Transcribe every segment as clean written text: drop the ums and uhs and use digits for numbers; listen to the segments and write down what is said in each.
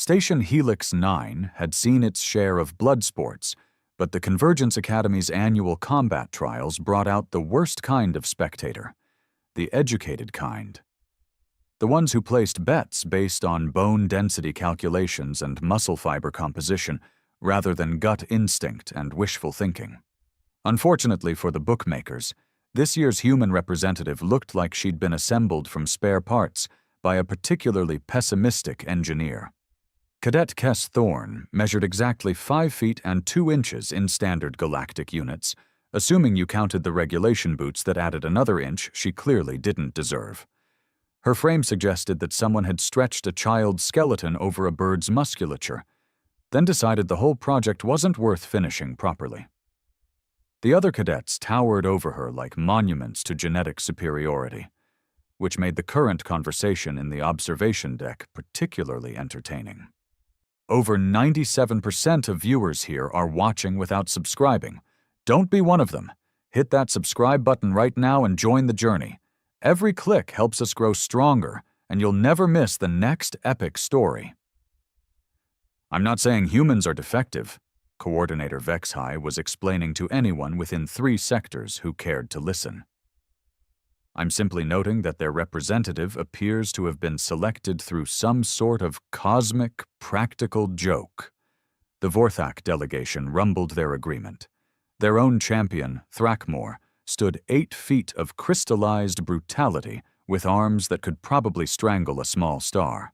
Station Helix 9 had seen its share of blood sports, but the Convergence Academy's annual combat trials brought out the worst kind of spectator, the educated kind. The ones who placed bets based on bone density calculations and muscle fiber composition rather than gut instinct and wishful thinking. Unfortunately for the bookmakers, this year's human representative looked like she'd been assembled from spare parts by a particularly pessimistic engineer. Cadet Kess Thorne measured exactly 5 feet and 2 inches in standard Galactic units, assuming you counted the regulation boots that added another inch she clearly didn't deserve. Her frame suggested that someone had stretched a child's skeleton over a bird's musculature, then decided the whole project wasn't worth finishing properly. The other cadets towered over her like monuments to genetic superiority, which made the current conversation in the observation deck particularly entertaining. Over 97% of viewers here are watching without subscribing. Don't be one of them. Hit that subscribe button right now and join the journey. Every click helps us grow stronger, and you'll never miss the next epic story. I'm not saying humans are defective, Coordinator Vexhai was explaining to anyone within 3 sectors who cared to listen. I'm simply noting that their representative appears to have been selected through some sort of cosmic, practical joke. The Vorthak delegation rumbled their agreement. Their own champion, Thrakmor, stood 8 feet of crystallized brutality with arms that could probably strangle a small star.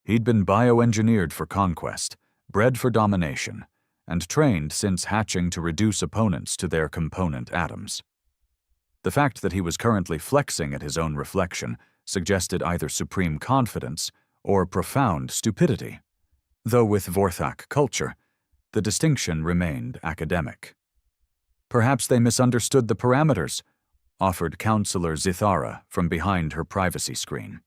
He'd been bioengineered for conquest, bred for domination, and trained since hatching to reduce opponents to their component atoms. The fact that he was currently flexing at his own reflection suggested either supreme confidence or profound stupidity, though with Vorthak culture, the distinction remained academic. Perhaps they misunderstood the parameters, offered Counselor Zithara from behind her privacy screen.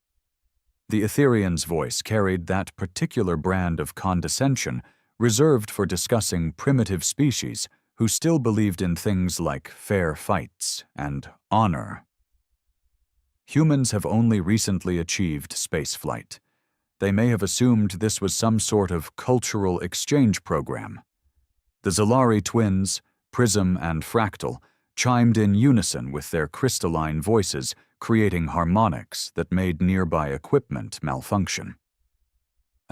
The Etherean's voice carried that particular brand of condescension reserved for discussing primitive species who still believed in things like fair fights and honor. Humans have only recently achieved spaceflight. They may have assumed this was some sort of cultural exchange program. The Zalari twins, Prism and Fractal, chimed in unison with their crystalline voices, creating harmonics that made nearby equipment malfunction.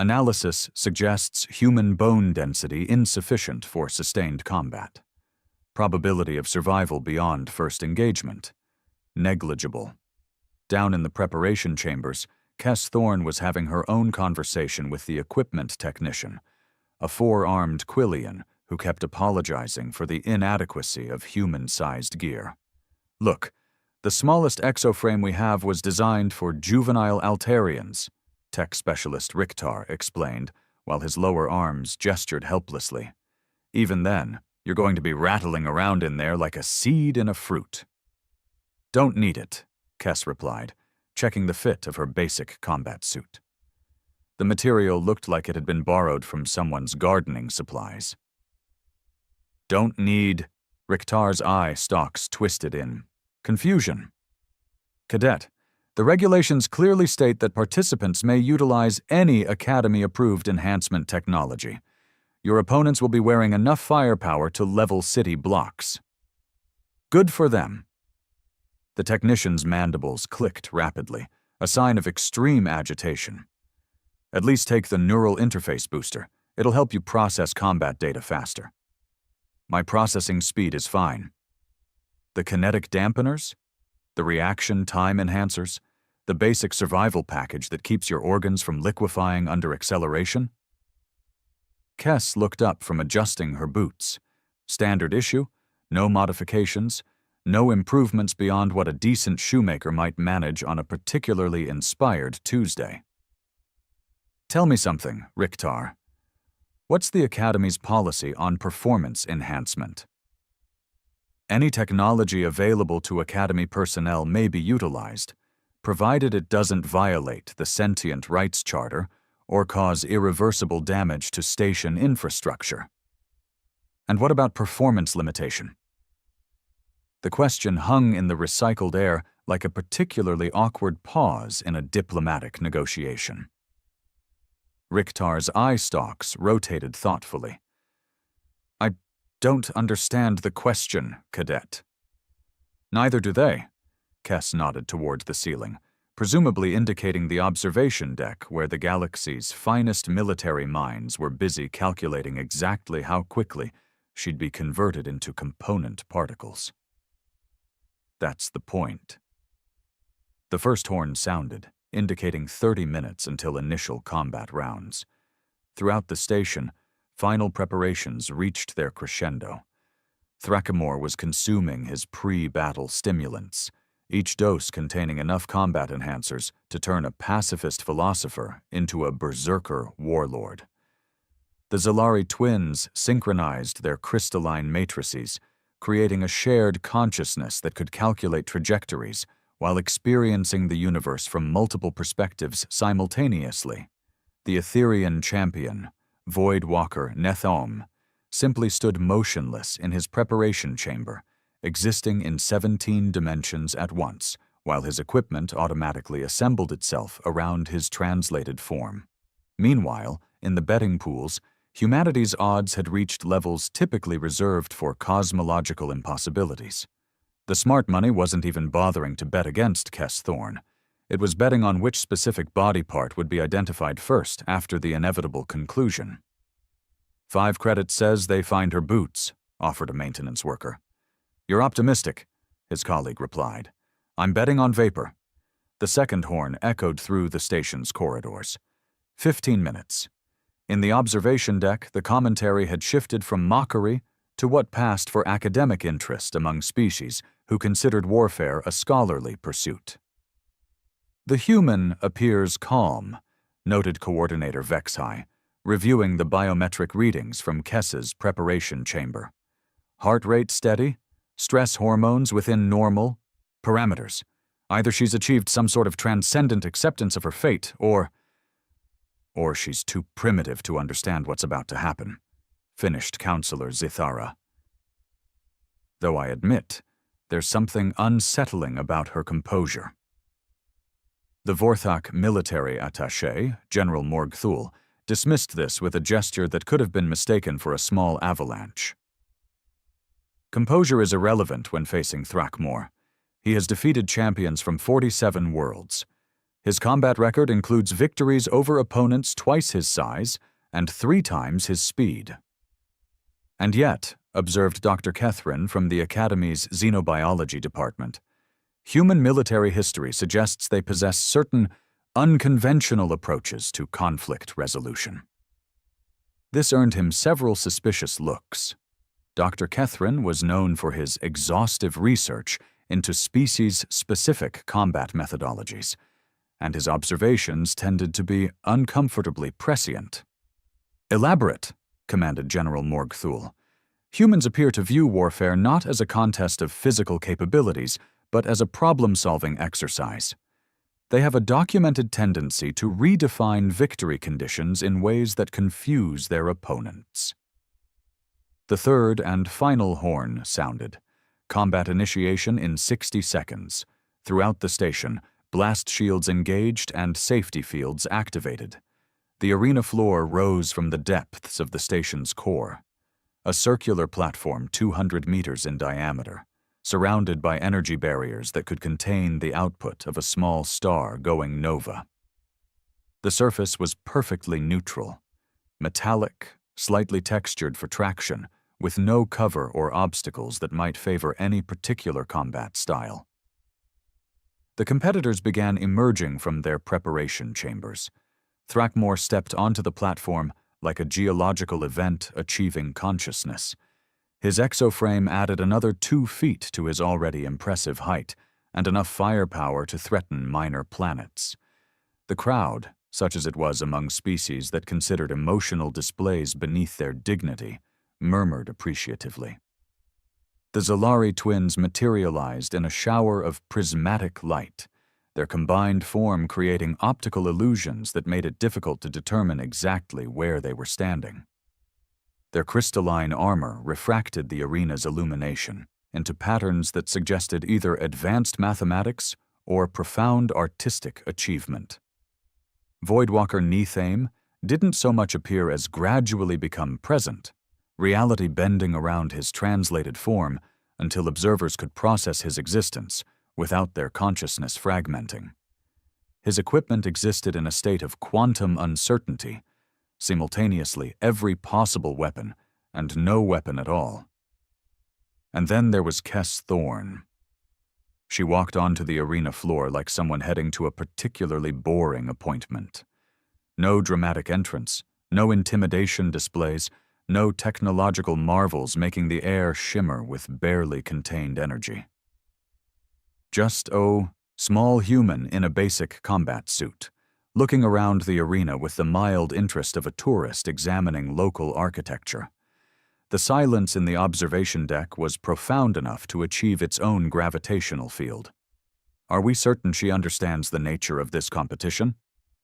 Analysis suggests human bone density insufficient for sustained combat. Probability of survival beyond first engagement. Negligible. Down in the preparation chambers, Kess Thorne was having her own conversation with the equipment technician, a 4-armed Quillian who kept apologizing for the inadequacy of human-sized gear. Look, the smallest exoframe we have was designed for juvenile Altarians, tech specialist Riktar explained, while his lower arms gestured helplessly. Even then, you're going to be rattling around in there like a seed in a fruit. Don't need it, Kess replied, checking the fit of her basic combat suit. The material looked like it had been borrowed from someone's gardening supplies. Don't need, Riktar's eye stalks twisted in confusion. Cadet, the regulations clearly state that participants may utilize any Academy-approved enhancement technology. Your opponents will be wearing enough firepower to level city blocks. Good for them. The technician's mandibles clicked rapidly, a sign of extreme agitation. At least take the neural interface booster. It'll help you process combat data faster. My processing speed is fine. The kinetic dampeners? The reaction time enhancers? The basic survival package that keeps your organs from liquefying under acceleration? Kess looked up from adjusting her boots. Standard issue, no modifications, no improvements beyond what a decent shoemaker might manage on a particularly inspired Tuesday. Tell me something, Riktar. What's the Academy's policy on performance enhancement? Any technology available to Academy personnel may be utilized, provided it doesn't violate the Sentient Rights Charter or cause irreversible damage to station infrastructure. And what about performance limitation? The question hung in the recycled air like a particularly awkward pause in a diplomatic negotiation. Riktar's eye stalks rotated thoughtfully. "I don't understand the question, Cadet." "Neither do they." Kess nodded toward the ceiling, presumably indicating the observation deck where the galaxy's finest military minds were busy calculating exactly how quickly she'd be converted into component particles. "That's the point." The first horn sounded, indicating 30 minutes until initial combat rounds. Throughout the station, final preparations reached their crescendo. Thrakimor was consuming his pre-battle stimulants, each dose containing enough combat enhancers to turn a pacifist philosopher into a berserker warlord. The Zalari twins synchronized their crystalline matrices, creating a shared consciousness that could calculate trajectories while experiencing the universe from multiple perspectives simultaneously. The Etherean champion, Voidwalker Nethom, simply stood motionless in his preparation chamber, existing in 17 dimensions at once, while his equipment automatically assembled itself around his translated form. Meanwhile, in the betting pools, humanity's odds had reached levels typically reserved for cosmological impossibilities. The smart money wasn't even bothering to bet against Kess Thorne. It was betting on which specific body part would be identified first after the inevitable conclusion. 5 credits says they find her boots, offered a maintenance worker. You're optimistic, his colleague replied. I'm betting on vapor. The second horn echoed through the station's corridors. 15 minutes. In the observation deck, the commentary had shifted from mockery to what passed for academic interest among species who considered warfare a scholarly pursuit. The human appears calm, noted Coordinator Vexhai, reviewing the biometric readings from Kess's preparation chamber. Heart rate steady, stress hormones within normal parameters. Either she's achieved some sort of transcendent acceptance of her fate, or she's too primitive to understand what's about to happen, finished Counselor Zithara. Though I admit, there's something unsettling about her composure. The Vorthak military attaché, General Morgthul, dismissed this with a gesture that could have been mistaken for a small avalanche. Composure is irrelevant when facing Thrakmor. He has defeated champions from 47 worlds. His combat record includes victories over opponents twice his size and 3 times his speed. And yet, observed Dr. Kethrin from the Academy's Xenobiology Department, human military history suggests they possess certain unconventional approaches to conflict resolution. This earned him several suspicious looks. Dr. Kethrin was known for his exhaustive research into species-specific combat methodologies, and his observations tended to be uncomfortably prescient. "Elaborate," commanded General Morgthul. "Humans appear to view warfare not as a contest of physical capabilities, but as a problem-solving exercise. They have a documented tendency to redefine victory conditions in ways that confuse their opponents." The third and final horn sounded. Combat initiation in 60 seconds. Throughout the station, blast shields engaged and safety fields activated. The arena floor rose from the depths of the station's core. A circular platform 200 meters in diameter, surrounded by energy barriers that could contain the output of a small star going nova. The surface was perfectly neutral, metallic, slightly textured for traction, with no cover or obstacles that might favor any particular combat style. The competitors began emerging from their preparation chambers. Thrakmor stepped onto the platform like a geological event achieving consciousness. His exoframe added another 2 feet to his already impressive height, and enough firepower to threaten minor planets. The crowd, such as it was among species that considered emotional displays beneath their dignity, murmured appreciatively. The Zalari twins materialized in a shower of prismatic light, their combined form creating optical illusions that made it difficult to determine exactly where they were standing. Their crystalline armor refracted the arena's illumination into patterns that suggested either advanced mathematics or profound artistic achievement. Voidwalker Nethame, didn't so much appear as gradually become present, reality bending around his translated form until observers could process his existence without their consciousness fragmenting. His equipment existed in a state of quantum uncertainty, simultaneously every possible weapon and no weapon at all. And then there was Kess Thorne. She walked onto the arena floor like someone heading to a particularly boring appointment. No dramatic entrance, no intimidation displays, no technological marvels making the air shimmer with barely contained energy. Just, small human in a basic combat suit, looking around the arena with the mild interest of a tourist examining local architecture. The silence in the observation deck was profound enough to achieve its own gravitational field. "Are we certain she understands the nature of this competition?"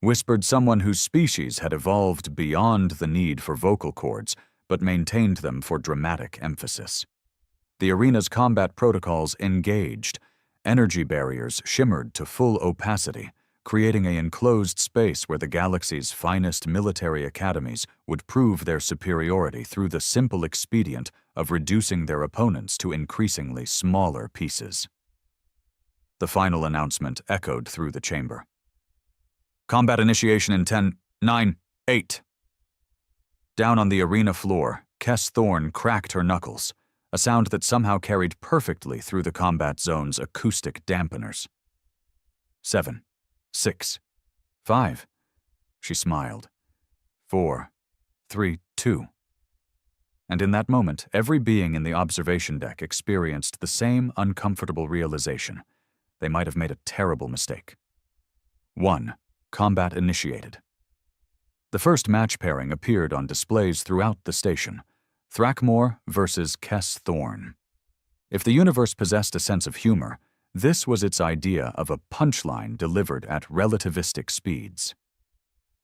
whispered someone whose species had evolved beyond the need for vocal cords, but maintained them for dramatic emphasis. The arena's combat protocols engaged. Energy barriers shimmered to full opacity, creating an enclosed space where the galaxy's finest military academies would prove their superiority through the simple expedient of reducing their opponents to increasingly smaller pieces. The final announcement echoed through the chamber. "Combat initiation in 10, 9, 8. Down on the arena floor, Kess Thorne cracked her knuckles, a sound that somehow carried perfectly through the combat zone's acoustic dampeners. 7, 6, 5. She smiled. 4, 3, 2. And in that moment, every being in the observation deck experienced the same uncomfortable realization. They might have made a terrible mistake. 1. Combat initiated. The first match pairing appeared on displays throughout the station. Thrackmore versus Kess Thorne. If the universe possessed a sense of humor, this was its idea of a punchline delivered at relativistic speeds.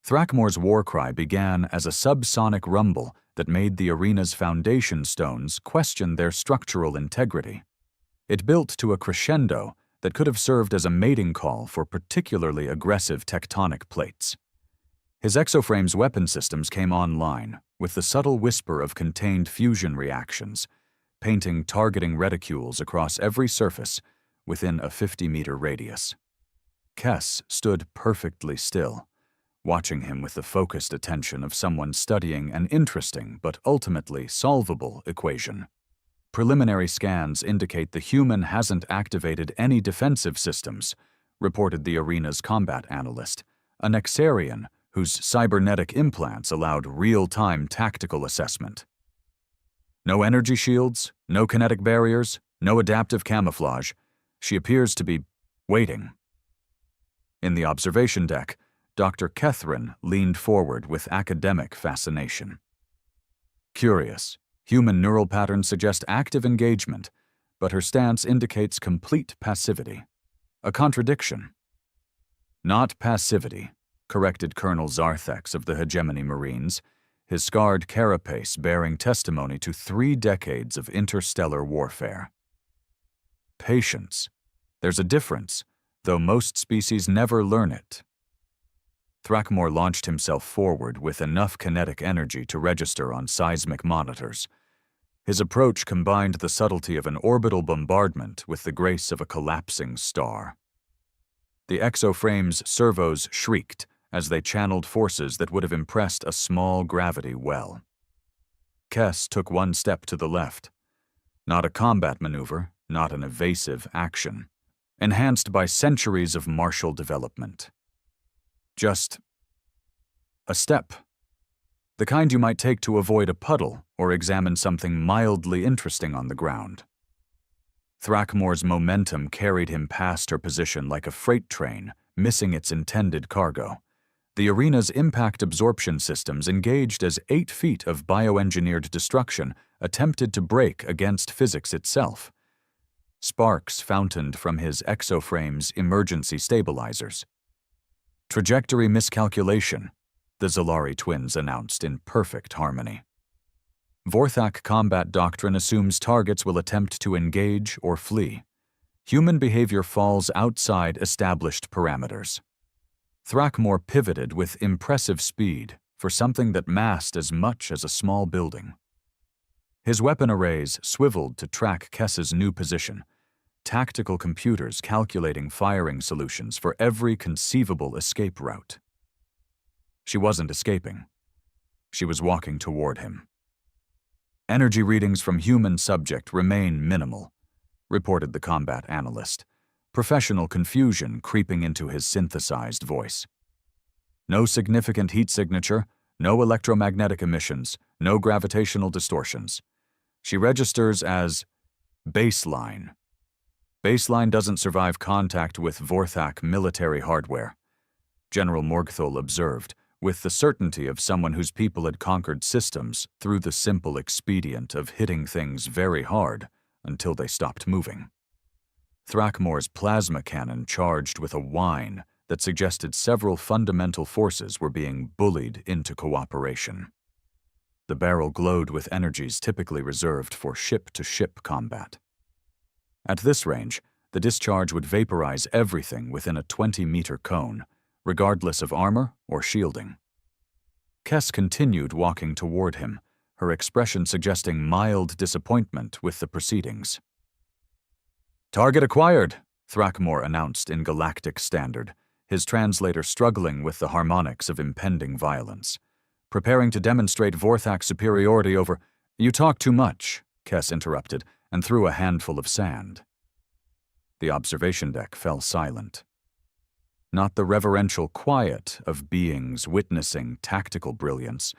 Thrackmore's war cry began as a subsonic rumble that made the arena's foundation stones question their structural integrity. It built to a crescendo that could have served as a mating call for particularly aggressive tectonic plates. His exoframe's weapon systems came online, with the subtle whisper of contained fusion reactions, painting targeting reticules across every surface within a 50-meter radius. Kess stood perfectly still, watching him with the focused attention of someone studying an interesting but ultimately solvable equation. "Preliminary scans indicate the human hasn't activated any defensive systems," reported the arena's combat analyst, a Nexarian whose cybernetic implants allowed real-time tactical assessment. "No energy shields, no kinetic barriers, no adaptive camouflage. She appears to be waiting." In the observation deck, Dr. Catherine leaned forward with academic fascination. "Curious. Human neural patterns suggest active engagement, but her stance indicates complete passivity. A contradiction." "Not passivity," corrected Colonel Zarthex of the Hegemony Marines, his scarred carapace bearing testimony to 3 decades of interstellar warfare. "Patience. There's a difference, though most species never learn it." Thrackmore launched himself forward with enough kinetic energy to register on seismic monitors. His approach combined the subtlety of an orbital bombardment with the grace of a collapsing star. The exoframe's servos shrieked as they channeled forces that would have impressed a small gravity well. Kess took 1 step to the left. Not a combat maneuver, not an evasive action, enhanced by centuries of martial development. Just a step. The kind you might take to avoid a puddle or examine something mildly interesting on the ground. Thrackmore's momentum carried him past her position like a freight train, missing its intended cargo. The arena's impact absorption systems engaged as 8 feet of bioengineered destruction attempted to break against physics itself. Sparks fountained from his exoframe's emergency stabilizers. "Trajectory miscalculation," the Zalari twins announced in perfect harmony. Vorthak combat doctrine assumes targets will attempt to engage or flee. Human behavior falls outside established parameters. Thrackmore pivoted with impressive speed, for something that massed as much as a small building. His weapon arrays swiveled to track Kess's new position, tactical computers calculating firing solutions for every conceivable escape route. She wasn't escaping. She was walking toward him. Energy readings from human subject remain minimal, reported the combat analyst, professional confusion creeping into his synthesized voice. No significant heat signature, no electromagnetic emissions, no gravitational distortions. She registers as baseline. Baseline doesn't survive contact with Vorthak military hardware, General Morgthul observed, with the certainty of someone whose people had conquered systems through the simple expedient of hitting things very hard until they stopped moving. Thrakmor's plasma cannon charged with a whine that suggested several fundamental forces were being bullied into cooperation. The barrel glowed with energies typically reserved for ship-to-ship combat. At this range, the discharge would vaporize everything within a 20-meter cone, regardless of armor or shielding. Kess continued walking toward him, her expression suggesting mild disappointment with the proceedings. "Target acquired," Thrakmor announced in Galactic Standard, his translator struggling with the harmonics of impending violence. Preparing to demonstrate Vorthak's superiority over— "You talk too much," Kess interrupted, and threw a handful of sand. The observation deck fell silent. Not the reverential quiet of beings witnessing tactical brilliance,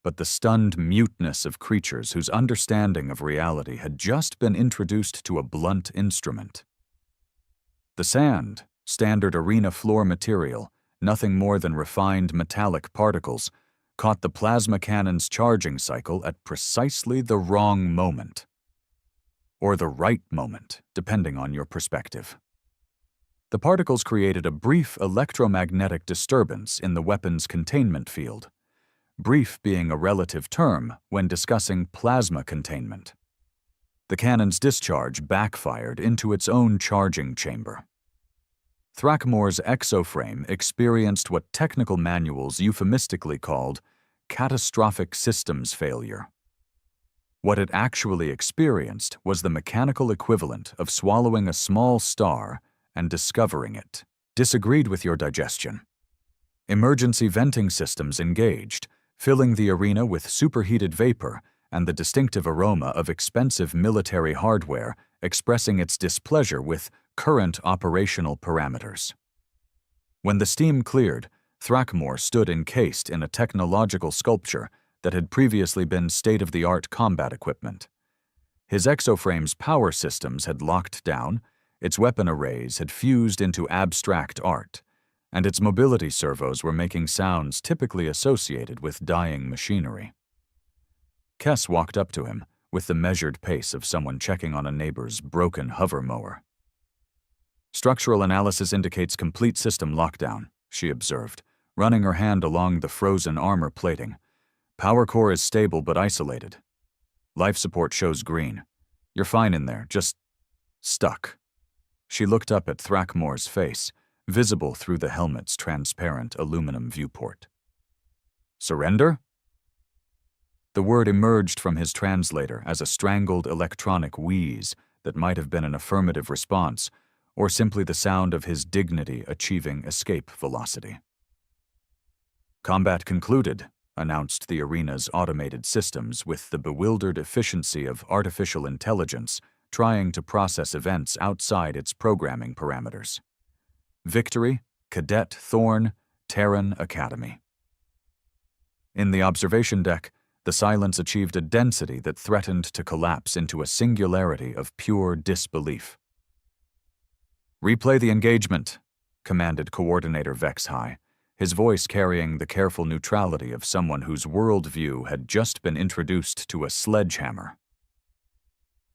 but the stunned muteness of creatures whose understanding of reality had just been introduced to a blunt instrument. The sand, standard arena floor material, nothing more than refined metallic particles, caught the plasma cannon's charging cycle at precisely the wrong moment. Or the right moment, depending on your perspective. The particles created a brief electromagnetic disturbance in the weapon's containment field, brief being a relative term when discussing plasma containment. The cannon's discharge backfired into its own charging chamber. Thrakmor's exoframe experienced what technical manuals euphemistically called catastrophic systems failure. What it actually experienced was the mechanical equivalent of swallowing a small star and discovering it. Disagreed with your digestion. Emergency venting systems engaged, filling the arena with superheated vapor and the distinctive aroma of expensive military hardware expressing its displeasure with current operational parameters. When the steam cleared, Thrakmor stood encased in a technological sculpture that had previously been state-of-the-art combat equipment. His exoframe's power systems had locked down, its weapon arrays had fused into abstract art, and its mobility servos were making sounds typically associated with dying machinery. Kess walked up to him with the measured pace of someone checking on a neighbor's broken hover mower. "Structural analysis indicates complete system lockdown," she observed, running her hand along the frozen armor plating. "Power core is stable but isolated. Life support shows green. You're fine in there, just stuck." She looked up at Thrakmor's face, visible through the helmet's transparent aluminum viewport. "Surrender?" The word emerged from his translator as a strangled electronic wheeze that might have been an affirmative response, or simply the sound of his dignity achieving escape velocity. "Combat concluded," announced the arena's automated systems with the bewildered efficiency of artificial intelligence trying to process events outside its programming parameters. "Victory, Cadet Thorn, Terran Academy." In the observation deck, the silence achieved a density that threatened to collapse into a singularity of pure disbelief. "Replay the engagement," commanded Coordinator Vexhigh, his voice carrying the careful neutrality of someone whose worldview had just been introduced to a sledgehammer.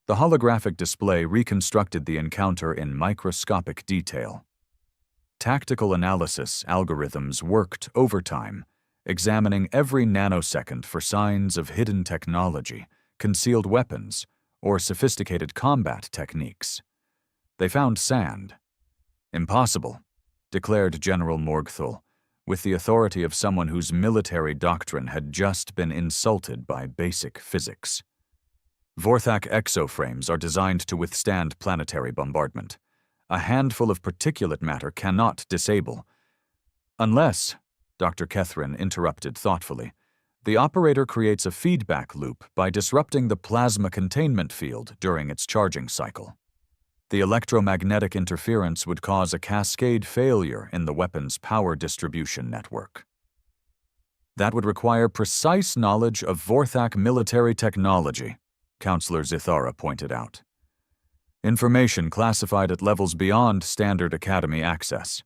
The holographic display reconstructed the encounter in microscopic detail. Tactical analysis algorithms worked overtime, examining every nanosecond for signs of hidden technology, concealed weapons, or sophisticated combat techniques. They found sand. "Impossible," declared General Morgthul, with the authority of someone whose military doctrine had just been insulted by basic physics. Vorthak exoframes are designed to withstand planetary bombardment. A handful of particulate matter cannot disable. Unless, Dr. Kethrin interrupted thoughtfully, the operator creates a feedback loop by disrupting the plasma containment field during its charging cycle. The electromagnetic interference would cause a cascade failure in the weapon's power distribution network. That would require precise knowledge of Vorthak military technology, Counselor Zithara pointed out. Information classified at levels beyond standard Academy access.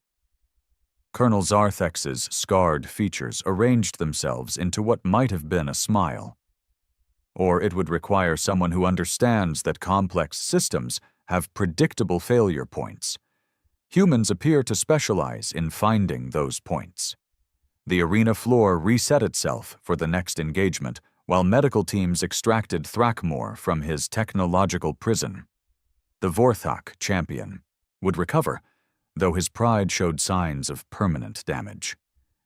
Colonel Zarthex's scarred features arranged themselves into what might have been a smile. Or it would require someone who understands that complex systems have predictable failure points. Humans appear to specialize in finding those points. The arena floor reset itself for the next engagement, while medical teams extracted Thrakmor from his technological prison. The Vorthak champion would recover, though his pride showed signs of permanent damage.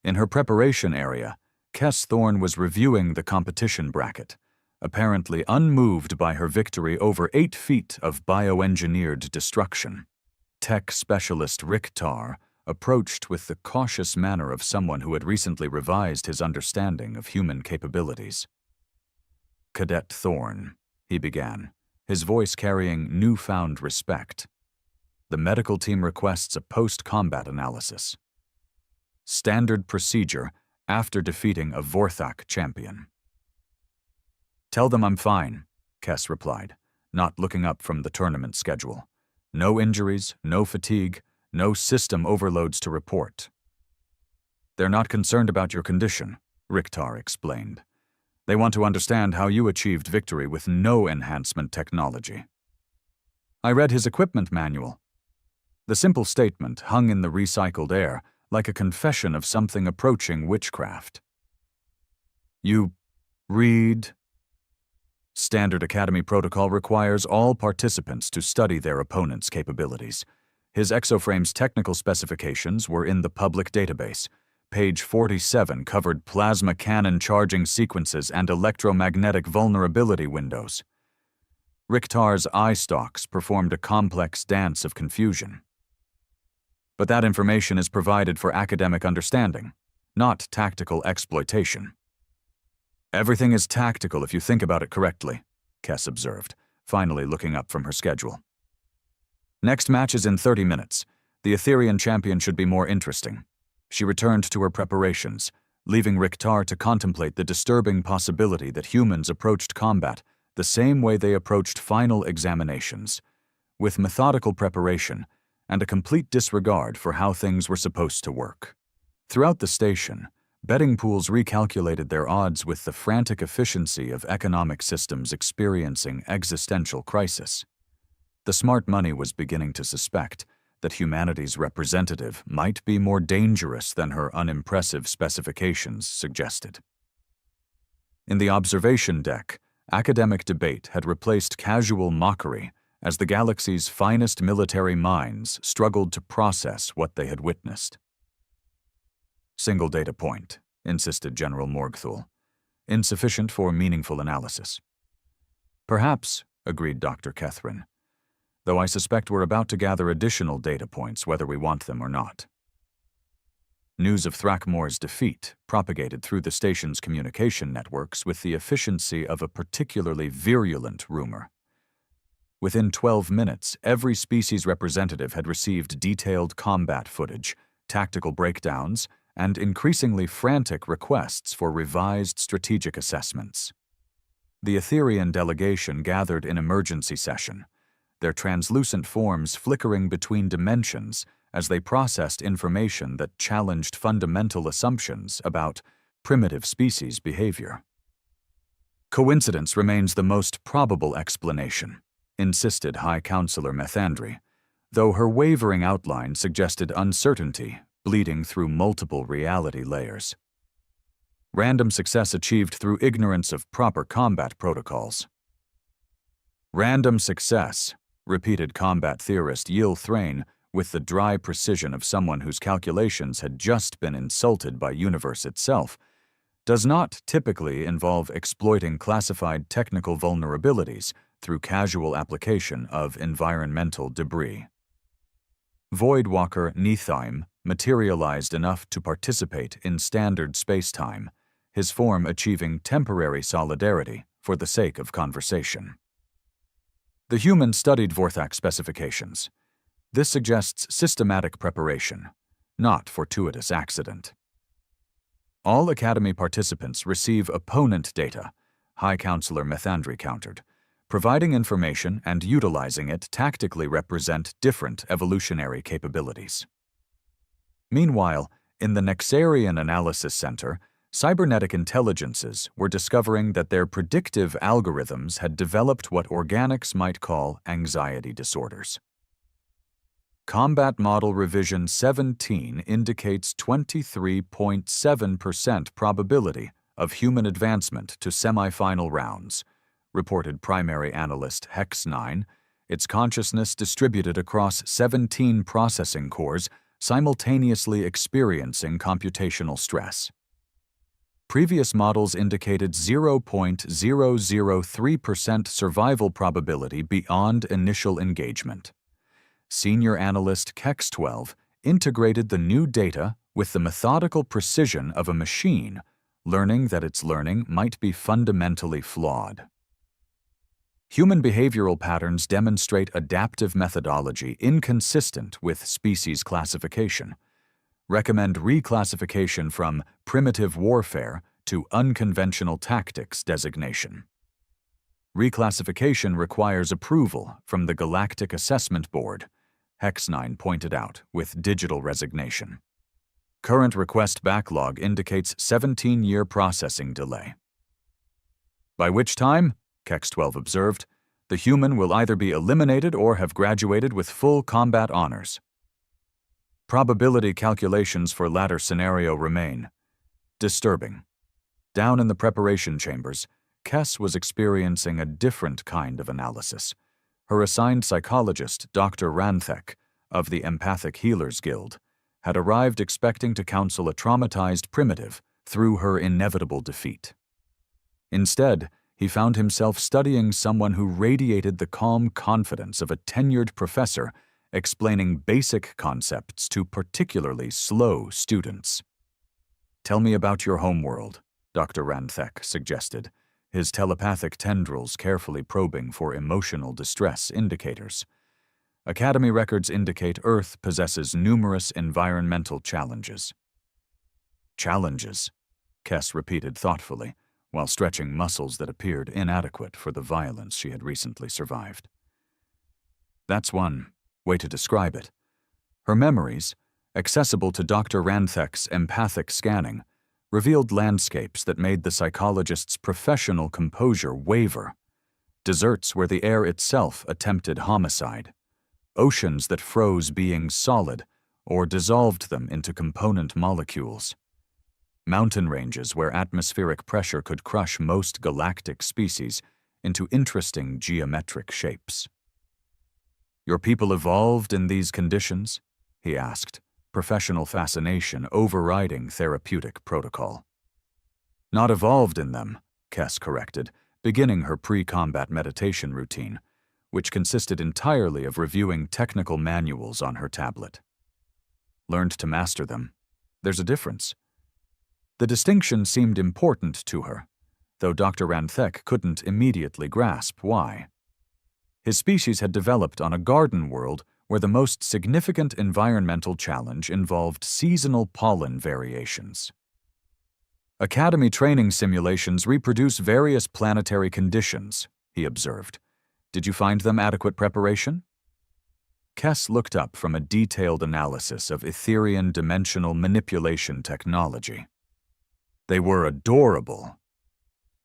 In her preparation area, Kess Thorne was reviewing the competition bracket, apparently unmoved by her victory over 8 feet of bioengineered destruction. Tech specialist Riktar approached with the cautious manner of someone who had recently revised his understanding of human capabilities. Cadet Thorne, he began, his voice carrying newfound respect. The medical team requests a post-combat analysis. Standard procedure after defeating a Vorthak champion. Tell them I'm fine, Kess replied, not looking up from the tournament schedule. No injuries, no fatigue, no system overloads to report. They're not concerned about your condition, Riktar explained. They want to understand how you achieved victory with no enhancement technology. I read his equipment manual. The simple statement hung in the recycled air like a confession of something approaching witchcraft. You read? Standard Academy protocol requires all participants to study their opponent's capabilities. His exoframe's technical specifications were in the public database. Page 47 covered plasma cannon charging sequences and electromagnetic vulnerability windows. Riktar's eye stalks performed a complex dance of confusion. But that information is provided for academic understanding, not tactical exploitation. Everything is tactical if you think about it correctly, Kess observed, finally looking up from her schedule. Next match is in 30 minutes. The Etherian champion should be more interesting. She returned to her preparations, leaving Riktar to contemplate the disturbing possibility that humans approached combat the same way they approached final examinations, with methodical preparation and a complete disregard for how things were supposed to work. Throughout the station, betting pools recalculated their odds with the frantic efficiency of economic systems experiencing existential crisis. The smart money was beginning to suspect that humanity's representative might be more dangerous than her unimpressive specifications suggested. In the observation deck, academic debate had replaced casual mockery as the galaxy's finest military minds struggled to process what they had witnessed. Single data point, insisted General Morgthul. Insufficient for meaningful analysis. Perhaps, agreed Dr. Kethrin, though I suspect we're about to gather additional data points whether we want them or not. News of Thrakmor's defeat propagated through the station's communication networks with the efficiency of a particularly virulent rumor. Within 12 minutes, every species representative had received detailed combat footage, tactical breakdowns, and increasingly frantic requests for revised strategic assessments. The Etherian delegation gathered in emergency session, their translucent forms flickering between dimensions as they processed information that challenged fundamental assumptions about primitive species behavior. Coincidence remains the most probable explanation, insisted High Counselor Methandri, though her wavering outline suggested uncertainty bleeding through multiple reality layers. Random success achieved through ignorance of proper combat protocols. Random success, repeated combat theorist Yil Thrain with the dry precision of someone whose calculations had just been insulted by universe itself, does not typically involve exploiting classified technical vulnerabilities through casual application of environmental debris. Voidwalker Nethime materialized enough to participate in standard spacetime, his form achieving temporary solidarity for the sake of conversation. The human studied Vorthak specifications. This suggests systematic preparation, not fortuitous accident. All Academy participants receive opponent data, High Counselor Methandri countered. Providing information and utilizing it tactically represent different evolutionary capabilities. Meanwhile, in the Nexarian Analysis Center, cybernetic intelligences were discovering that their predictive algorithms had developed what organics might call anxiety disorders. Combat Model Revision 17 indicates 23.7% probability of human advancement to semi-final rounds, reported Primary Analyst Hex 9, its consciousness distributed across 17 processing cores, simultaneously experiencing computational stress. Previous models indicated 0.003% survival probability beyond initial engagement. Senior Analyst Kex 12 integrated the new data with the methodical precision of a machine, learning that its learning might be fundamentally flawed. Human behavioral patterns demonstrate adaptive methodology inconsistent with species classification. Recommend reclassification from primitive warfare to unconventional tactics designation. Reclassification requires approval from the Galactic Assessment Board, Hex 9 pointed out with digital resignation. Current request backlog indicates 17-year processing delay. By which time, Kex 12 observed, the human will either be eliminated or have graduated with full combat honors. Probability calculations for latter scenario remain disturbing. Down in the preparation chambers, Kes was experiencing a different kind of analysis. Her assigned psychologist, Dr. Ranthek, of the Empathic Healers Guild, had arrived expecting to counsel a traumatized primitive through her inevitable defeat. Instead, he found himself studying someone who radiated the calm confidence of a tenured professor explaining basic concepts to particularly slow students. "Tell me about your homeworld," Dr. Ranthek suggested, his telepathic tendrils carefully probing for emotional distress indicators. Academy records indicate Earth possesses numerous environmental challenges. "Challenges," Kes repeated thoughtfully, while stretching muscles that appeared inadequate for the violence she had recently survived. "That's one way to describe it." Her memories, accessible to Dr. Ranthek's empathic scanning, revealed landscapes that made the psychologist's professional composure waver. Deserts where the air itself attempted homicide. Oceans that froze beings solid or dissolved them into component molecules. Mountain ranges where atmospheric pressure could crush most galactic species into interesting geometric shapes. "Your people evolved in these conditions?" he asked, professional fascination overriding therapeutic protocol. "Not evolved in them," Kes corrected, beginning her pre-combat meditation routine, which consisted entirely of reviewing technical manuals on her tablet. "Learned to master them. There's a difference." The distinction seemed important to her, though Dr. Ranthek couldn't immediately grasp why. His species had developed on a garden world where the most significant environmental challenge involved seasonal pollen variations. "Academy training simulations reproduce various planetary conditions," he observed. "Did you find them adequate preparation?" Kes looked up from a detailed analysis of Etherian dimensional manipulation technology. "They were adorable."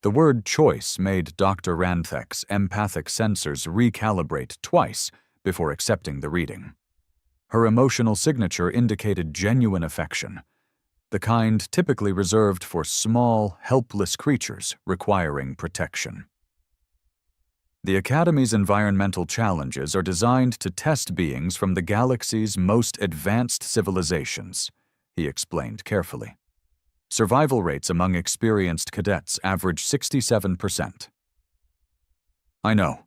The word choice made Dr. Ranthek's empathic sensors recalibrate twice before accepting the reading. Her emotional signature indicated genuine affection, the kind typically reserved for small, helpless creatures requiring protection. The Academy's environmental challenges are designed to test beings from the galaxy's most advanced civilizations, he explained carefully. Survival rates among experienced cadets average 67%. I know,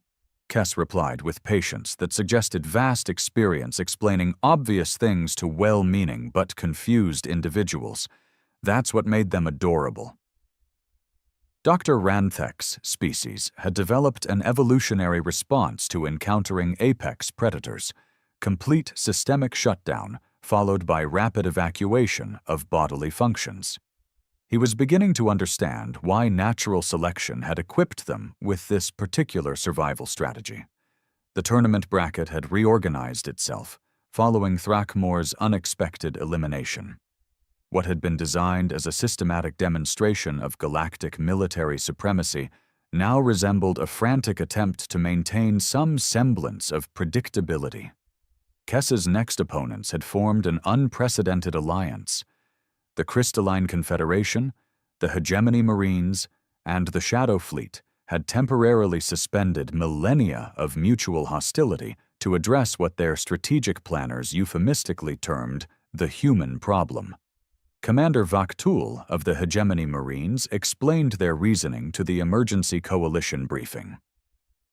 Kess replied with patience that suggested vast experience explaining obvious things to well-meaning but confused individuals. That's what made them adorable. Dr. Ranthek's species had developed an evolutionary response to encountering apex predators, complete systemic shutdown followed by rapid evacuation of bodily functions. He was beginning to understand why natural selection had equipped them with this particular survival strategy. The tournament bracket had reorganized itself, following Thrakmor's unexpected elimination. What had been designed as a systematic demonstration of galactic military supremacy now resembled a frantic attempt to maintain some semblance of predictability. Kess's next opponents had formed an unprecedented alliance. The Crystalline Confederation, the Hegemony Marines, and the Shadow Fleet had temporarily suspended millennia of mutual hostility to address what their strategic planners euphemistically termed the human problem. Commander Vaktul of the Hegemony Marines explained their reasoning to the emergency coalition briefing.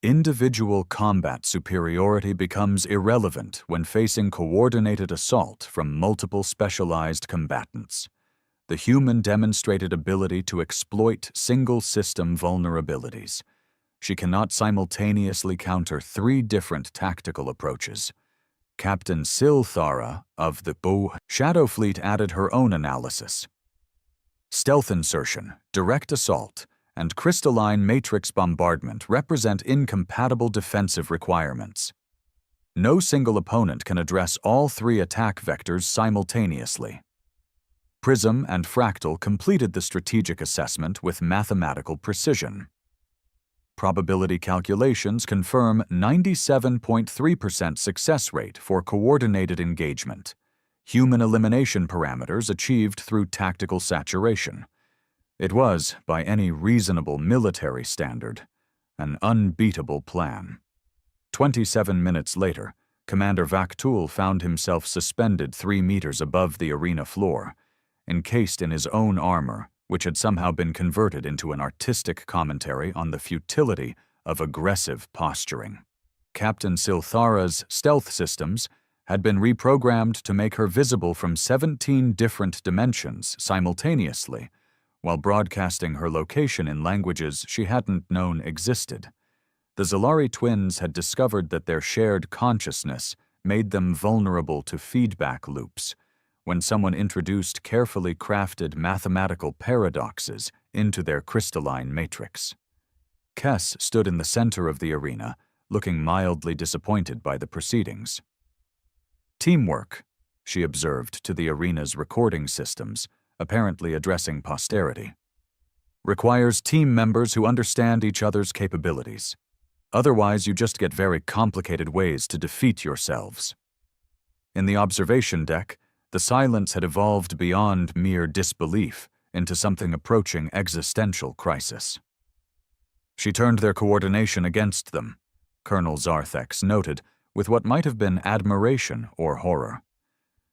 Individual combat superiority becomes irrelevant when facing coordinated assault from multiple specialized combatants. The human demonstrated ability to exploit single-system vulnerabilities. She cannot simultaneously counter 3 different tactical approaches. Captain Silthara of the Shadow Fleet added her own analysis. Stealth insertion, direct assault, and crystalline matrix bombardment represent incompatible defensive requirements. No single opponent can address all 3 attack vectors simultaneously. Prism and Fractal completed the strategic assessment with mathematical precision. Probability calculations confirm 97.3% success rate for coordinated engagement. Human elimination parameters achieved through tactical saturation. It was, by any reasonable military standard, an unbeatable plan. 27 minutes later, Commander Vaktul found himself suspended 3 meters above the arena floor, encased in his own armor, which had somehow been converted into an artistic commentary on the futility of aggressive posturing. Captain Silthara's stealth systems had been reprogrammed to make her visible from 17 different dimensions simultaneously, while broadcasting her location in languages she hadn't known existed. The Zalari twins had discovered that their shared consciousness made them vulnerable to feedback loops, when someone introduced carefully crafted mathematical paradoxes into their crystalline matrix. Kess stood in the center of the arena, looking mildly disappointed by the proceedings. Teamwork, she observed to the arena's recording systems, apparently addressing posterity, requires team members who understand each other's capabilities. Otherwise, you just get very complicated ways to defeat yourselves. In the observation deck, the silence had evolved beyond mere disbelief into something approaching existential crisis. She turned their coordination against them, Colonel Zarthex noted, with what might have been admiration or horror.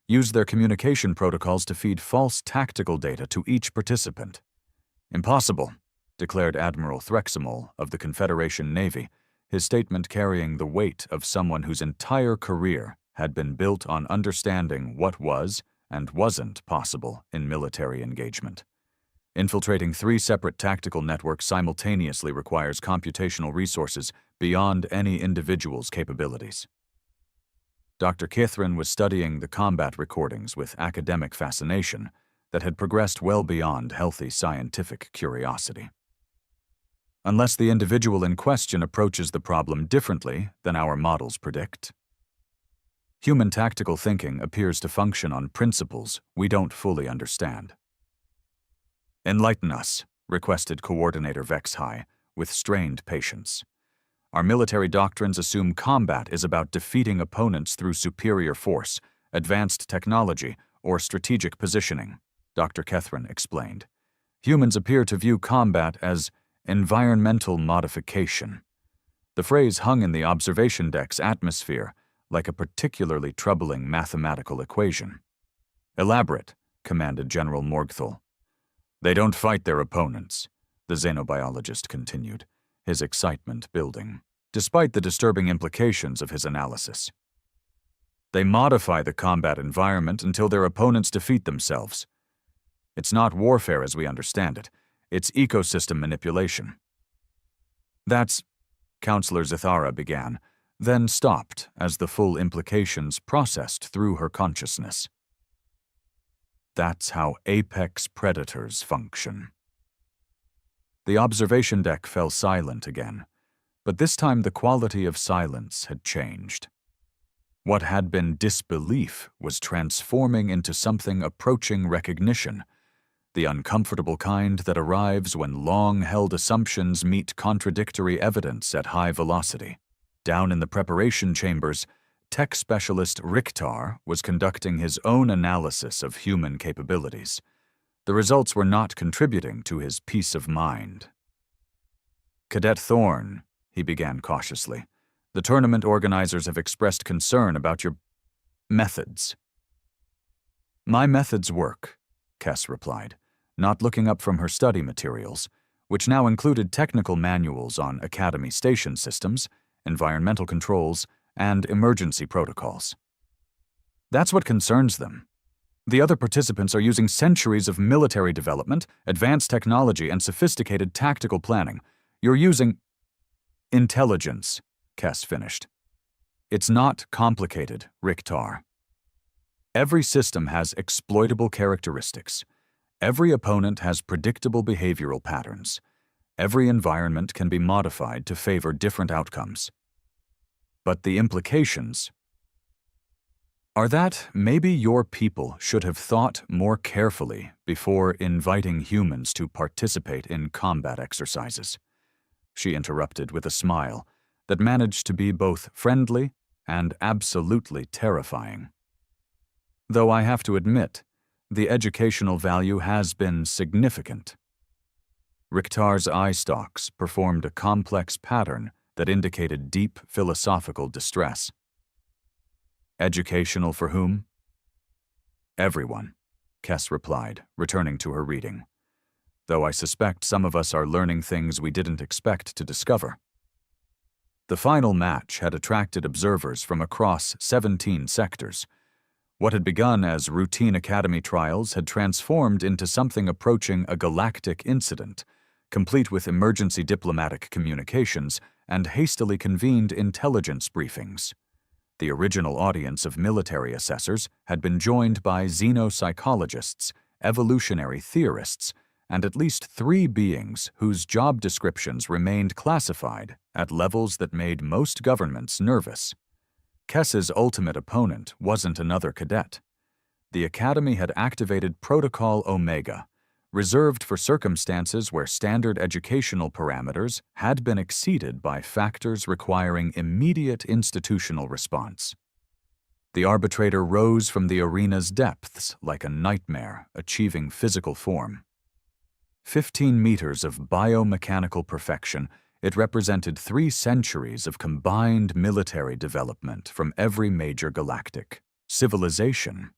Used their communication protocols to feed false tactical data to each participant. Impossible, declared Admiral Threxamol of the Confederation Navy, his statement carrying the weight of someone whose entire career had been built on understanding what was and wasn't possible in military engagement. Infiltrating 3 separate tactical networks simultaneously requires computational resources beyond any individual's capabilities. Dr. Kithrin was studying the combat recordings with academic fascination that had progressed well beyond healthy scientific curiosity. Unless the individual in question approaches the problem differently than our models predict. Human tactical thinking appears to function on principles we don't fully understand. Enlighten us, requested Coordinator Vexhai, with strained patience. Our military doctrines assume combat is about defeating opponents through superior force, advanced technology, or strategic positioning, Dr. Kethrin explained. Humans appear to view combat as environmental modification. The phrase hung in the observation deck's atmosphere like a particularly troubling mathematical equation. "Elaborate," commanded General Morgthal. "They don't fight their opponents," the xenobiologist continued, his excitement building, despite the disturbing implications of his analysis. "They modify the combat environment until their opponents defeat themselves. It's not warfare as we understand it. It's ecosystem manipulation." "That's," Counselor Zithara began, then stopped as the full implications processed through her consciousness. "That's how apex predators function." The observation deck fell silent again, but this time the quality of silence had changed. What had been disbelief was transforming into something approaching recognition, the uncomfortable kind that arrives when long-held assumptions meet contradictory evidence at high velocity. Down in the preparation chambers, tech specialist Richter was conducting his own analysis of human capabilities. The results were not contributing to his peace of mind. "Cadet Thorne," he began cautiously, "the tournament organizers have expressed concern about your methods." "My methods work," Kess replied, not looking up from her study materials, which now included technical manuals on Academy station systems, environmental controls, and emergency protocols. "That's what concerns them. The other participants are using centuries of military development, advanced technology, and sophisticated tactical planning. You're using intelligence," Kess finished. "It's not complicated, Richter. Every system has exploitable characteristics. Every opponent has predictable behavioral patterns. Every environment can be modified to favor different outcomes. But the implications are that maybe your people should have thought more carefully before inviting humans to participate in combat exercises," she interrupted with a smile that managed to be both friendly and absolutely terrifying. "Though I have to admit, the educational value has been significant." Richter's eye stalks performed a complex pattern that indicated deep philosophical distress. "Educational for whom?" "Everyone," Kess replied, returning to her reading. "Though I suspect some of us are learning things we didn't expect to discover." The final match had attracted observers from across 17 sectors. What had begun as routine academy trials had transformed into something approaching a galactic incident, complete with emergency diplomatic communications and hastily convened intelligence briefings. The original audience of military assessors had been joined by xenopsychologists, evolutionary theorists, and at least 3 beings whose job descriptions remained classified at levels that made most governments nervous. Kess's ultimate opponent wasn't another cadet. The Academy had activated Protocol Omega, reserved for circumstances where standard educational parameters had been exceeded by factors requiring immediate institutional response. The arbitrator rose from the arena's depths like a nightmare achieving physical form. 15 meters of biomechanical perfection, it represented 3 centuries of combined military development from every major galactic civilization.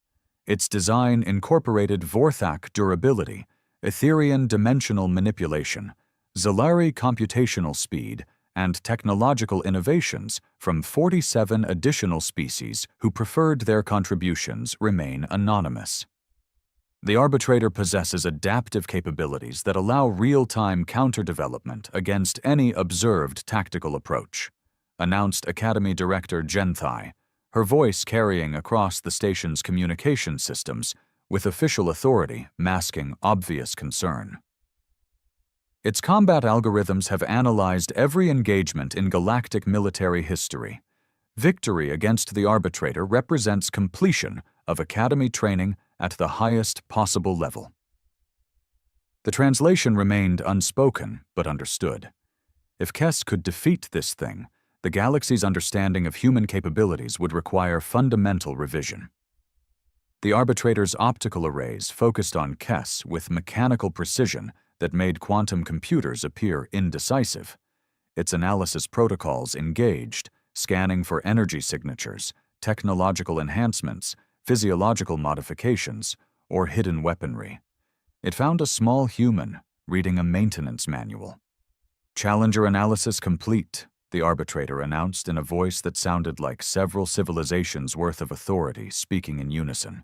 Its design incorporated Vorthak durability, Etherian dimensional manipulation, Zalari computational speed, and technological innovations from 47 additional species who preferred their contributions remain anonymous. The arbitrator possesses adaptive capabilities that allow real-time counter-development against any observed tactical approach, announced Academy Director Genthai, her voice carrying across the station's communication systems with official authority masking obvious concern. Its combat algorithms have analyzed every engagement in galactic military history. Victory against the arbitrator represents completion of Academy training at the highest possible level. The translation remained unspoken but understood. If Kess could defeat this thing, the galaxy's understanding of human capabilities would require fundamental revision. The arbitrator's optical arrays focused on Kess with mechanical precision that made quantum computers appear indecisive. its analysis protocols engaged, scanning for energy signatures, technological enhancements, physiological modifications, or hidden weaponry. It found a small human reading a maintenance manual. "Challenger analysis complete," the arbitrator announced in a voice that sounded like several civilizations' worth of authority speaking in unison.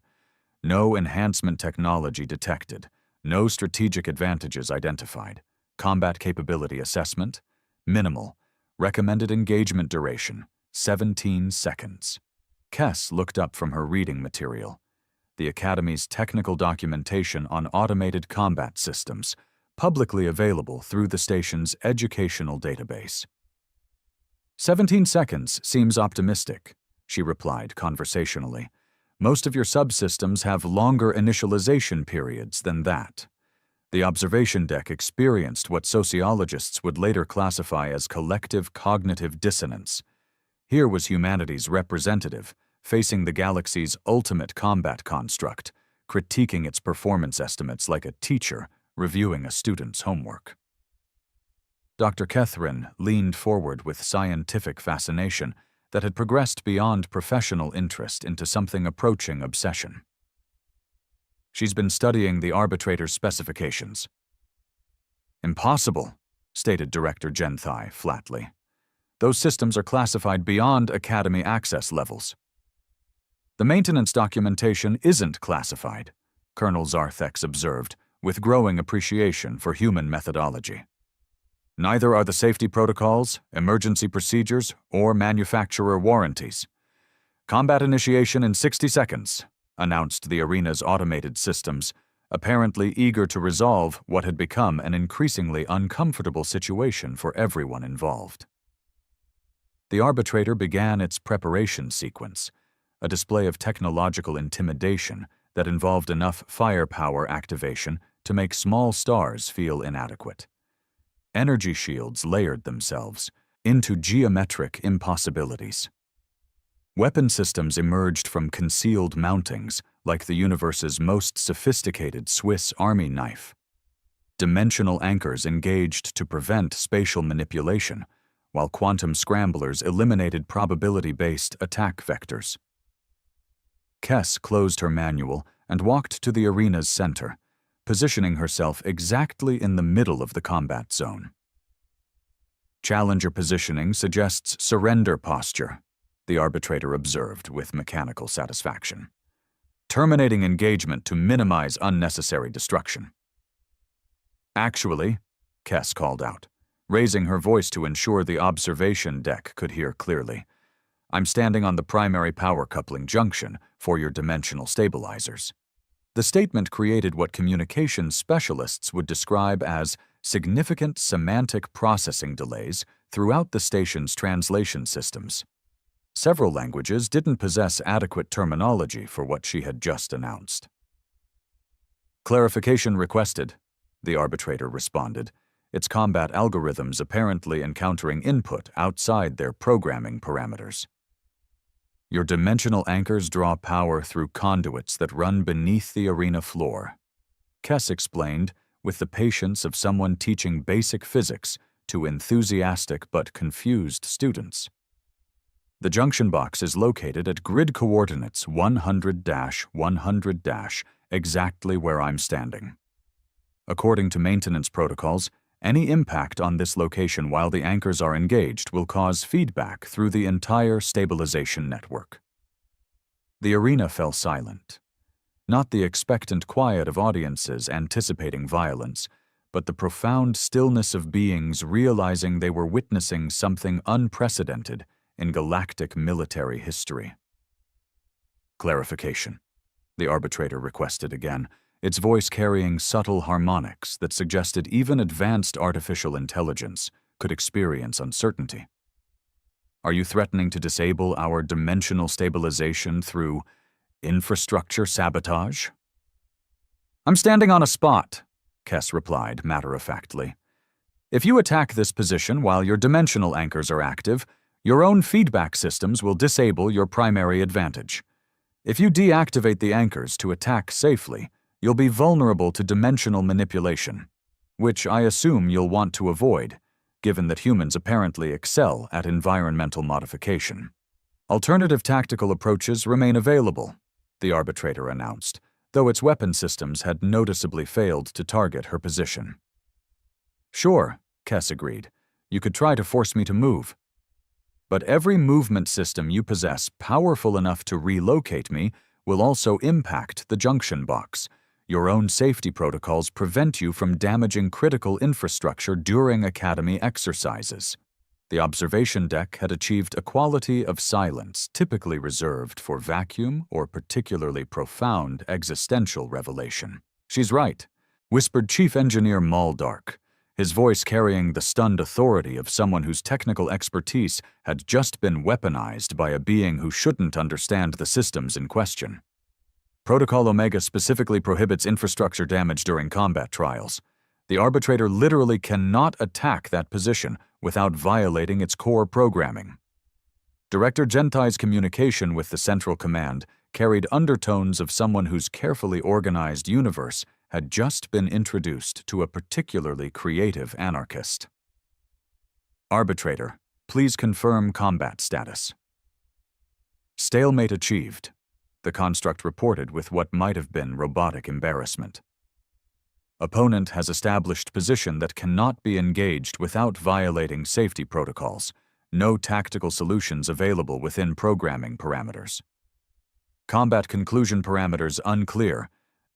"No enhancement technology detected. No strategic advantages identified. Combat capability assessment, minimal. Recommended engagement duration, 17 seconds. Kess looked up from her reading material. The Academy's technical documentation on automated combat systems, publicly available through the station's educational database. 17 seconds seems optimistic, she replied conversationally. Most of your subsystems have longer initialization periods than that. The observation deck experienced what sociologists would later classify as collective cognitive dissonance. Here was humanity's representative, facing the galaxy's ultimate combat construct, critiquing its performance estimates like a teacher reviewing a student's homework. Dr. Catherine leaned forward with scientific fascination that had progressed beyond professional interest into something approaching obsession. She's been studying the arbitrator's specifications. "Impossible," stated Director Genthai flatly. "Those systems are classified beyond Academy access levels." "The maintenance documentation isn't classified," Colonel Zarthex observed, with growing appreciation for human methodology. "Neither are the safety protocols, emergency procedures, or manufacturer warranties. Combat initiation in 60 seconds, announced the arena's automated systems, apparently eager to resolve what had become an increasingly uncomfortable situation for everyone involved. The arbitrator began its preparation sequence, a display of technological intimidation that involved enough firepower activation to make small stars feel inadequate. Energy shields layered themselves into geometric impossibilities. Weapon systems emerged from concealed mountings like the universe's most sophisticated Swiss Army knife. Dimensional anchors engaged to prevent spatial manipulation, while quantum scramblers eliminated probability-based attack vectors. Kess closed her manual and walked to the arena's center, positioning herself exactly in the middle of the combat zone. "Challenger positioning suggests surrender posture," the arbitrator observed with mechanical satisfaction. "Terminating engagement to minimize unnecessary destruction." "Actually," Kess called out, raising her voice to ensure the observation deck could hear clearly, "I'm standing on the primary power coupling junction for your dimensional stabilizers." The statement created what communications specialists would describe as significant semantic processing delays throughout the station's translation systems. Several languages didn't possess adequate terminology for what she had just announced. "Clarification requested," the arbitrator responded, its combat algorithms apparently encountering input outside their programming parameters. "Your dimensional anchors draw power through conduits that run beneath the arena floor," Kess explained with the patience of someone teaching basic physics to enthusiastic but confused students. "The junction box is located at grid coordinates 100-100-, exactly where I'm standing. According to maintenance protocols, any impact on this location while the anchors are engaged will cause feedback through the entire stabilization network." The arena fell silent. Not the expectant quiet of audiences anticipating violence, but the profound stillness of beings realizing they were witnessing something unprecedented in galactic military history. "Clarification," the arbitrator requested again, its voice carrying subtle harmonics that suggested even advanced artificial intelligence could experience uncertainty. "Are you threatening to disable our dimensional stabilization through infrastructure sabotage?" "I'm standing on a spot," Kess replied matter-of-factly. "If you attack this position while your dimensional anchors are active, your own feedback systems will disable your primary advantage. If you deactivate the anchors to attack safely, you'll be vulnerable to dimensional manipulation, which I assume you'll want to avoid, given that humans apparently excel at environmental modification. Alternative tactical approaches remain available, the arbitrator announced, though its weapon systems had noticeably failed to target her position. Sure, Kess agreed. You could try to force me to move. But every movement system you possess powerful enough to relocate me will also impact the junction box. Your own safety protocols prevent you from damaging critical infrastructure during Academy exercises. The observation deck had achieved a quality of silence typically reserved for vacuum or particularly profound existential revelation. She's right, whispered Chief Engineer Maldark, his voice carrying the stunned authority of someone whose technical expertise had just been weaponized by a being who shouldn't understand the systems in question. Protocol Omega specifically prohibits infrastructure damage during combat trials. The arbitrator literally cannot attack that position without violating its core programming. Director Gentai's communication with the Central Command carried undertones of someone whose carefully organized universe had just been introduced to a particularly creative anarchist. Arbitrator, please confirm combat status. Stalemate achieved, the construct reported with what might have been robotic embarrassment. Opponent has established position that cannot be engaged without violating safety protocols. No tactical solutions available within programming parameters. Combat conclusion parameters unclear,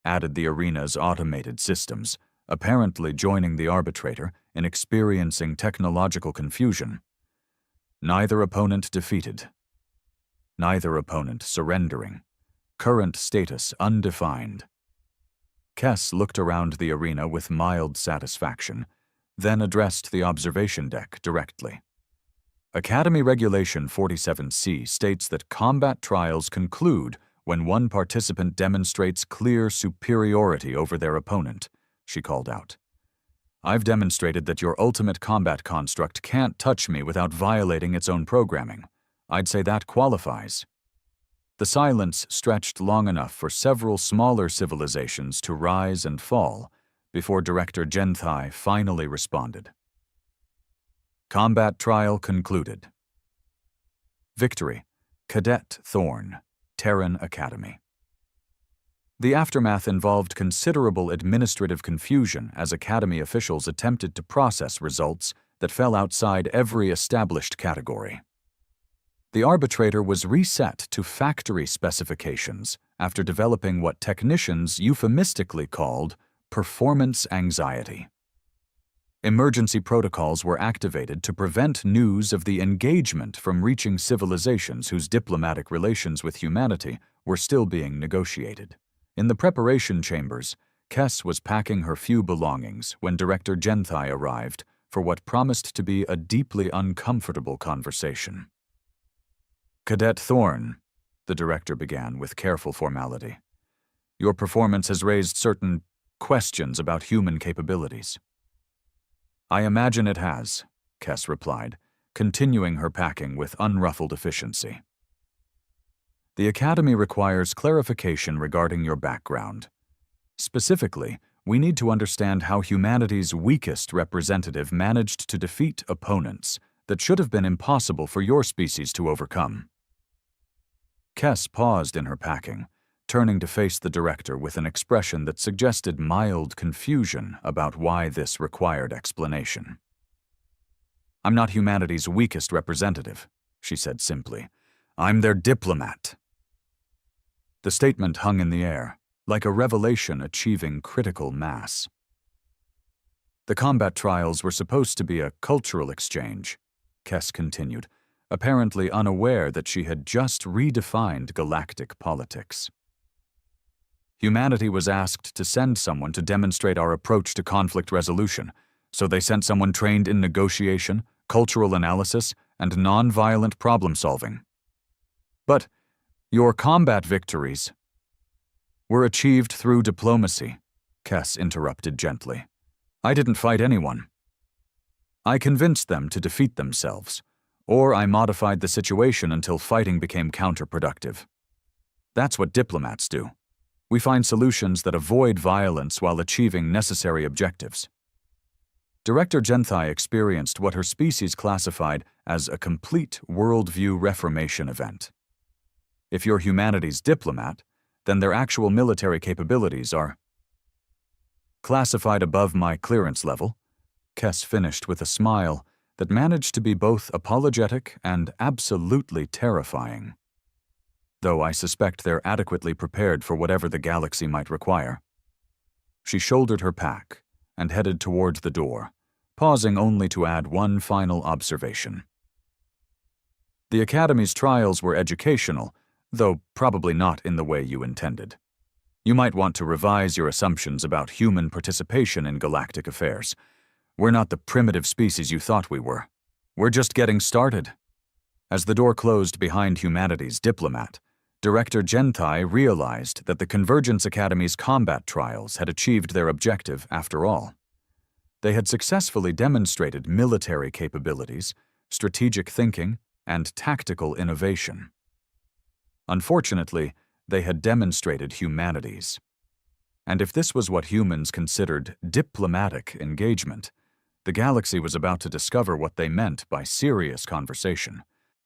added the arena's automated systems, apparently joining the arbitrator in experiencing technological confusion. Neither opponent defeated. Neither opponent surrendering. Current status undefined. Kess looked around the arena with mild satisfaction, then addressed the observation deck directly. Academy Regulation 47C states that combat trials conclude when one participant demonstrates clear superiority over their opponent, she called out. I've demonstrated that your ultimate combat construct can't touch me without violating its own programming. I'd say that qualifies. The silence stretched long enough for several smaller civilizations to rise and fall before Director Gentai finally responded. Combat trial concluded. Victory, Cadet Thorn, Terran Academy. The aftermath involved considerable administrative confusion as Academy officials attempted to process results that fell outside every established category. The arbitrator was reset to factory specifications after developing what technicians euphemistically called performance anxiety. Emergency protocols were activated to prevent news of the engagement from reaching civilizations whose diplomatic relations with humanity were still being negotiated. In the preparation chambers, Kess was packing her few belongings when Director Gentai arrived for what promised to be a deeply uncomfortable conversation. Cadet Thorn, the director began with careful formality. Your performance has raised certain questions about human capabilities. I imagine it has, Kess replied, continuing her packing with unruffled efficiency. The Academy requires clarification regarding your background. Specifically, we need to understand how humanity's weakest representative managed to defeat opponents that should have been impossible for your species to overcome. Kess paused in her packing, turning to face the director with an expression that suggested mild confusion about why this required explanation. I'm not humanity's weakest representative, she said simply. I'm their diplomat. The statement hung in the air, like a revelation achieving critical mass. The combat trials were supposed to be a cultural exchange, Kess continued, apparently unaware that she had just redefined galactic politics. Humanity was asked to send someone to demonstrate our approach to conflict resolution, so they sent someone trained in negotiation, cultural analysis, and non-violent problem-solving. But your combat victories were achieved through diplomacy, Kess interrupted gently. I didn't fight anyone. I convinced them to defeat themselves, or I modified the situation until fighting became counterproductive. That's what diplomats do. We find solutions that avoid violence while achieving necessary objectives. Director Genthai experienced what her species classified as a complete worldview reformation event. If you're humanity's diplomat, then their actual military capabilities are classified above my clearance level. Kess finished with a smile that managed to be both apologetic and absolutely terrifying. Though I suspect they're adequately prepared for whatever the galaxy might require. She shouldered her pack and headed toward the door, pausing only to add one final observation. The Academy's trials were educational, though probably not in the way you intended. You might want to revise your assumptions about human participation in galactic affairs. We're not the primitive species you thought we were. We're just getting started. As the door closed behind humanity's diplomat, Director Genthai realized that the Convergence Academy's combat trials had achieved their objective after all. They had successfully demonstrated military capabilities, strategic thinking, and tactical innovation. Unfortunately, they had demonstrated humanities. And if this was what humans considered diplomatic engagement, the galaxy was about to discover what they meant by serious conversation,